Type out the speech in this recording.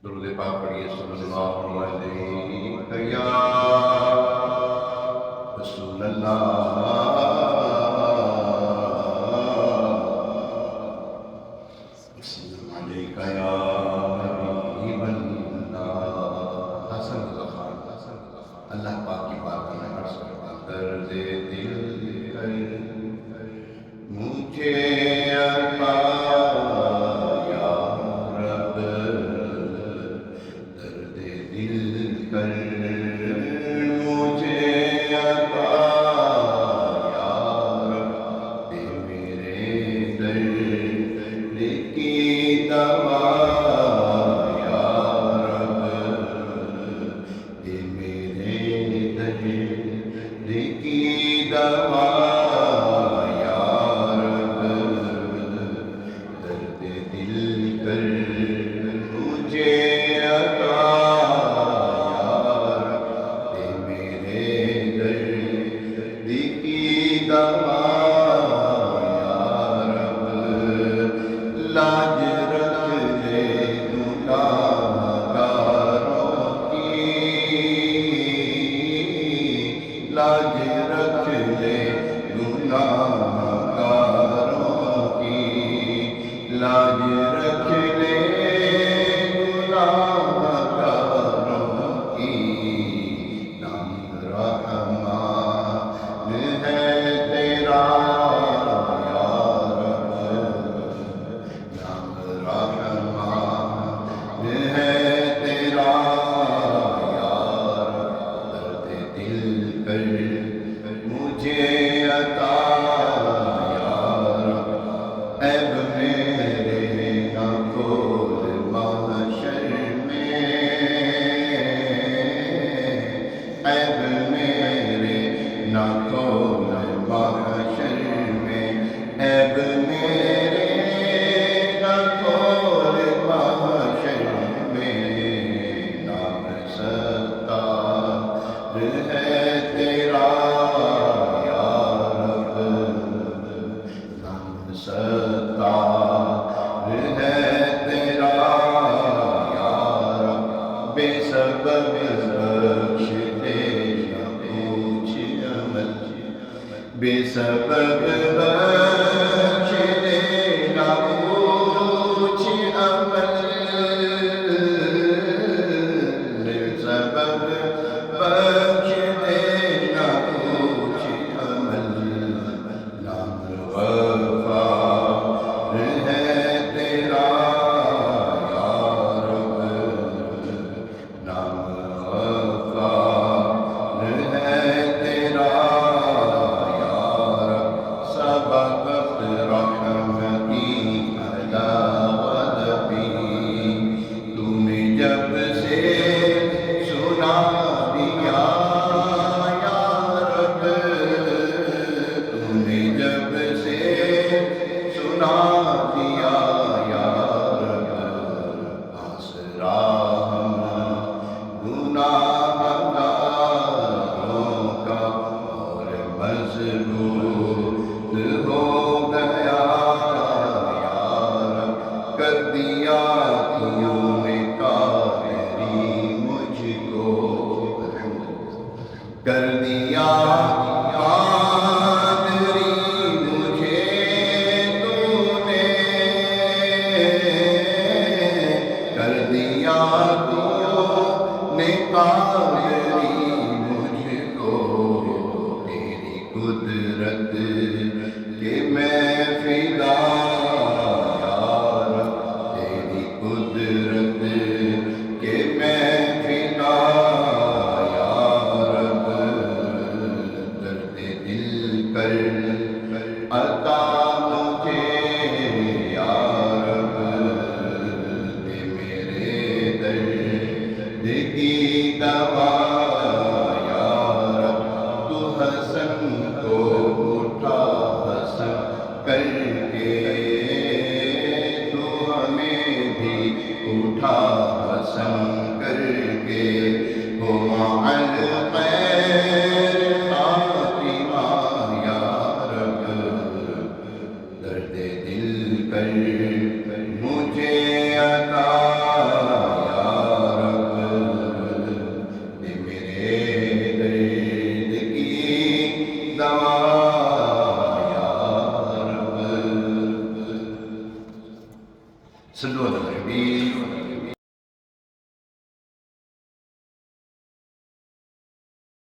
درود پاک پڑھیے صلی اللہ علیہ یا رسول وسلم علیکہ یا حبیب اللہ۔ حسن رضا خان اللہ پاک کی بارگاہ میں عرض کرتا درد دل کر مجھے عطا یا رب، درد دل کر مجھے عطا یا رب، دے میرے درد کی دوا یا رب، دے میرے درد کی دوا یا رب، درد دل کر مجھے عطا یا رب، دے میرے درد کی دوا یا رب، لاج رکھ لے گناہگاروں کی، لاج رکھ لے گناہگاروں کی، لاج رکھ لے گناہگاروں کی، نام رحمان ہے تیرا یا رب، نام رحمان ہے تیرا یا رب، درد دل کر مجھے عطا یا رب، عیب میرے نہ کھول محشر میں، عیب میرے نہ کھول محشر میں، عیب میرے نہ کھول محشر میں، نام ستار ہے تیرا یا رب، نام ستار ہے تیرا یا رب، بے سبب بخش دے نہ کچھ عمل، بے سبب بخش دے نہ کچھ عمل، بے سبب بخش دے نہ کچھ عمل، نام غفار ہے تیرا یا رب، نام غفار ہے تیرا یا رب، سبقت رحمتی علی غضبی، تو نے جب سے سنا دیا یا رب، تو نے جب سے سنا دیا یا رب، آسرا ہم گناہگاروں کا اور مضبوط ہو گیا یا رب، کر دیا تو نے کافری مجھ کو، کر دیا قادری مجھے تو نے، کر دیا تو نے قادری مجھ کو، تیری قدرت کہ میں فدا یا رب، تیری قدرت کہ میں فدا یا رب، درد دل کر عطا مجھے یا رب، دے میرے درد کی دوا یا رب، تو حسن کو اٹھا حسن کر کے، تو ہمیں بھی اٹھا حسن کر کے، ہو مع الخیر خاتمہ یا رب، درد دل کر مجھے عطا یا صلوا علی الحبیب